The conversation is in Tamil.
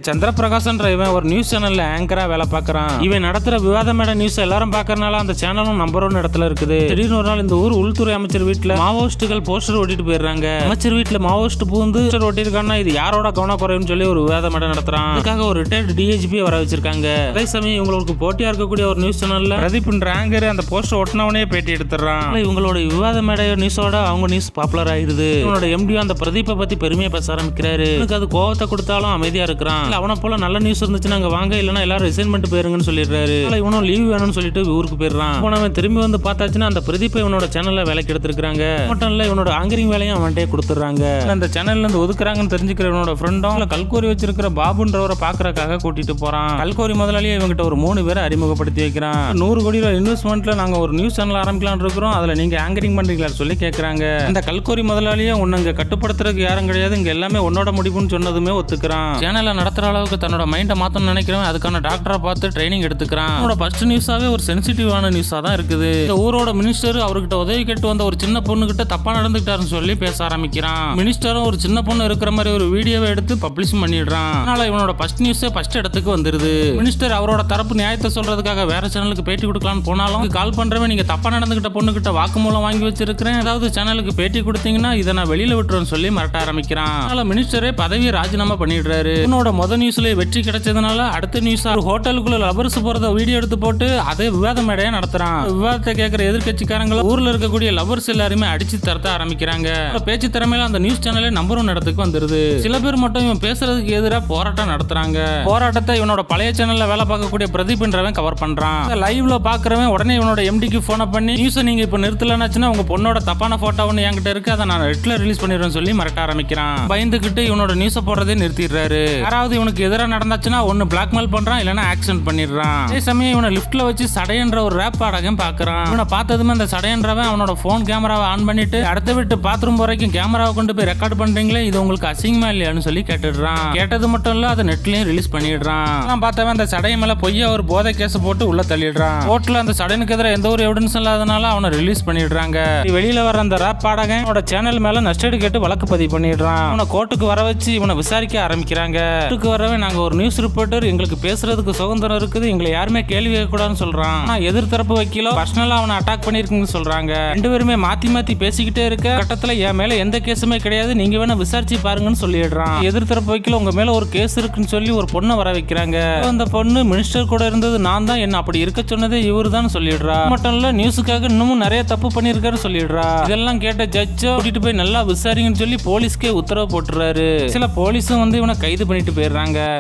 சந்திரபிரகாசன்ற இவன் ஒரு நியூஸ் சேனல்ல ஆங்கரா வேலை பார்க்கறான். இவன் நடத்துற விவாத மேட நியூஸ் எல்லாரும் பார்க்கறனால அந்த சேனலும் நம்பர் 1 இடத்துல இருக்குது. திடீர்னு ஒரு நாள் இந்த ஊர் உள்துறை அமைச்சர் வீட்டுல மாவோயிஸ்டுகள் போஸ்டர் ஓட்டிட்டு போயிடுறாங்க. அமைச்சர் வீட்டுல மாவோயிஸ்ட் பூந்து போஸ்டர் ஓட்டிருக்காங்கன்னா இது யாரோட கவனக்குறைவுன்னு சொல்லி ஒரு விவாத மேட நடத்துறான். அதுக்காக ஒரு ரிட்டையர்டு டிஎஜிபி வர வச்சிருக்காங்க. அதே சமயம் இவங்களுக்கு போட்டியா இருக்கக்கூடிய ஒரு நியூஸ் சேனல்ல பிரதீப்ன்ற ஆங்கர் அந்த போஸ்டர் ஒட்டினவனே பேட்டி எடுத்துறான். இவங்களோட விவாத மேட நியூஸோட அவங்க நியூஸ் பாப்புலர் ஆயிருது. இவனோட எம்டி அந்த பிரதீப்பை பத்தி பெருமையா பேச ஆரம்பிக்கிறாரு. அது கோவத்தை கொடுத்தாலும் அமைதியா இருக்கிறான். அவனை போல நல்ல நியூஸ் இருந்துச்சுன்னா அங்க வாங்க, இல்லனா எல்லாரும் ரிசைன் பண்ணிட்டு போயிருங்கன்னு சொல்லிடுறாரு. இவனும் லீவ் வேணும்னு சொல்லிட்டு ஊருக்கு போயிடுறான். அவன் திரும்பி வந்து பார்த்தாச்சுன்னா அந்த பிரதீப் இவனோட சேனல்ல வேலைக்கு எடுத்திருக்காங்க. மட்டும் இல்ல இவனோட ஆங்கரிங் வேலையும் அவன்கிட்ட கொடுத்துறாங்க. அந்த சேனல்ல இருந்து ஒதுக்குறாங்கன்னு தெரிஞ்சுக்கிற இவனோட ஃப்ரெண்டும் கல்கோரி வச்சிருக்கிற பாபுன்றவரை பாக்குறதுக்காக கூட்டிட்டு போறான். கல்கோரி முதலாளியே இவங்கிட்ட ஒரு 3 பேரை அறிமுகப்படுத்தி வைக்கிறான். 100 கோடி இன்வெஸ்ட்மெண்ட்ல நாங்க ஒரு நியூஸ் சேனல் ஆரம்பிக்கலாம் இருக்கிறோம், அதுல நீங்க ஆங்கரிங் பண்றீங்களா சொல்லி கேட்கறாங்க. அந்த கல்கோரி முதலாளியே உன்னை கட்டுப்படுத்துறதுக்கு யாரும் கிடையாது, இங்க எல்லாமே உன்னோட முடிவுன்னு சொன்னதுமே ஒத்துக்கிறான். சேனலை நடத்துற அளவுக்கு தன்னோட மைண்டை மாத்தணும்னு நினைக்கிறவன் அதுக்கான டாக்டரை பார்த்து ட்ரைனிங் எடுத்துக்கிறான். அவனோட ஃபர்ஸ்ட் நியூஸாவே ஒரு சென்சிட்டிவான நியூஸா தான் இருக்குது. இந்த ஊரோட மினிஸ்டர் அவர்கிட்ட உதவி கேட்டு வந்த ஒரு சின்ன பொண்ணு கிட்ட தப்பா நடந்துக்கிட்டாருன்னு சொல்லி பேச ஆரம்பிக்கிறான். மினிஸ்டரும் ஒரு சின்ன பொண்ணு இருக்கிற மாதிரி ஒரு வீடியோவை எடுத்து பப்ளிஷ் பண்ணிடுறான். அதனால இவனோட ஃபர்ஸ்ட் நியூஸே ஃபர்ஸ்ட் இடத்துக்கு வந்துருது. மினிஸ்டர் அவரோட தரப்பு நியாயத்தை சொல்றதுக்காக வேற சேனலுக்கு பேட்டி கொடுக்கலாம்னு போனாலும் கால் பண்றவன் நீங்க தப்பா நடந்துகிட்ட பொண்ணு கிட்ட வாக்குமூலம் வாங்கி வச்சிருக்கிறேன், ஏதாவது சேனலுக்கு பேட்டி கொடுத்தீங்கன்னா இதை நான் வெளியில விட்டுறேன்னு சொல்லி மிரட்ட ஆரம்பிக்கிறான். அதனால மினிஸ்டரே பதவியை ராஜினாமா பண்ணிடுறாரு. உன்னோட முத நியூஸ்ல வெற்றி கிடைச்சதுனால அடுத்த நியூஸ் ஹோட்டலுக்குள்ள லவர்ஸ் போறத வீடியோ எடுத்து போட்டு அதே விவாத மேடையா நடத்துறான். விவாதத்தை கேட்கிற எதிர்கட்சிக்காரங்களும் ஊர்ல இருக்கக்கூடிய லவர்ஸ் எல்லாருமே அடிச்சு தரத்த ஆரம்பிக்கிறாங்க. பேச்சு திறமையில அந்த நியூஸ் சேனலே நம்பர் 1 இடத்துக்கு வந்துருது. சில பேர் மட்டும் இவன் பேசுறதுக்கு எதிராக போராட்டம் நடத்துறாங்க. போராட்டத்தை இவனோட பழைய சேனல்ல வேலை பார்க்கக்கூடிய பிரதீப்ன்றவன் கவர் பண்றான். லைவ்ல பாக்குறவன் உடனே இவனோட எம்டிக்கு போன பண்ணி நியூஸ் நீங்க இப்ப நிறுத்தலன்னாச்சுன்னா உங்க பொண்ணோட தப்பான போட்டோ ஒன்று என்கிட்ட இருக்கு, அதை நான் நெட்ல ரிலீஸ் பண்ணிடுறேன்னு சொல்லி மிரட்ட ஆரம்பிக்கிறான். பயந்துகிட்டு இவனோட நியூஸை போடுறதே நிறுத்திடுறாரு. யாராவது இவனுக்கு எதிராக நடந்தாச்சுன்னா ஒன்னு பிளாக்மெயில் பண்றான், இல்லனா ஆக்சிடென்ட் பண்ணிடுறான். அதே சமயம் இவனை லிஃப்ட்ல வச்சு சடையன்ற ஒரு ரேப் பாடகம் பாக்குறான். இவனை பார்த்ததுமே அந்த சடையன்றவன் அவனோட போன் கேமராவை ஆன் பண்ணிட்டு அடுத்த விட்டு பாத்ரூம் வரைக்கும் கேமராவை கொண்டு போய் ரெக்கார்ட் பண்றீங்களே, இது உங்களுக்கு அசிங்கமா இல்லையான்னு சொல்லி கேட்டுடுறான். கேட்டது மட்டும் இல்ல அதை நெட்லயும் ரிலீஸ் பண்ணிடுறான். நான் பார்த்தவன் அந்த சடைய மேல பொய்யா ஒரு போதை கேஸ் போட்டு உள்ள தள்ளிடுறான். கோர்ட்ல அந்த சடையனுக்கு எதிராக எந்த ஒரு எவிடன்ஸ் இல்லாதனால அவனை ரிலீஸ் பண்ணிடுறாங்க. வெளியில வர அந்த ரேப் பாடகன் அவனோட சேனல் மேல நஷ்டஈடு கேட்டு வழக்கு பதிவு பண்ணிடுறான். அவனை கோர்ட்டுக்கு வர வச்சு இவனை விசாரிக்க ஆரம்பிக்கிறாங்க. கோர்ட்டுக்கு வரவே நாங்க ஒரு நியூஸ் ரிப்போர்ட்டர், எங்களுக்கு பேசுறதுக்கு சுதந்திரம் இருக்குது, எங்களை யாருமே கேள்வி கேட்க கூடாதுன்னு சொல்றான். எதிர்த்தரப்பு வக்கீலோ பர்சனலா அவனை அட்டாக் பண்ணிருக்குன்னு சொல்றாங்க. 2 பேருமே மாத்தி பேசிக்கிட்டே இருக்க கட்டத்துல என் மேல எந்த கேஸுமே கிடையாது, நீங்க வேணா விசாரிச்சு பாருங்கன்னு சொல்லிடுறான். எதிர்த்தரப்பு வக்கீல உங்க மேல ஒரு கேஸ் இருக்குன்னு சொல்லி ஒரு பொண்ணை வர வைக்கிறாங்க. அந்த பொண்ணு மினிஸ்டர் கூட இருந்தது நான் தான், என்ன அப்படி இருக்க சொன்னதே இவரு தான் சொல்லிடுறா. மட்டும் இல்ல நியூஸுக்காக இன்னமும் நிறைய தப்பு பண்ணிருக்காரு சொல்லிடுறா. இதெல்லாம் கேட்ட ஜட்ஜ் கூட்டிட்டு போய் நல்லா விசாரிங்கன்னு சொல்லி போலீஸ்க்கே உத்தரவு போட்டுறாரு. சில போலீஸும் வந்து இவனை கைது பண்ணிட்டு போயிடுறாங்க.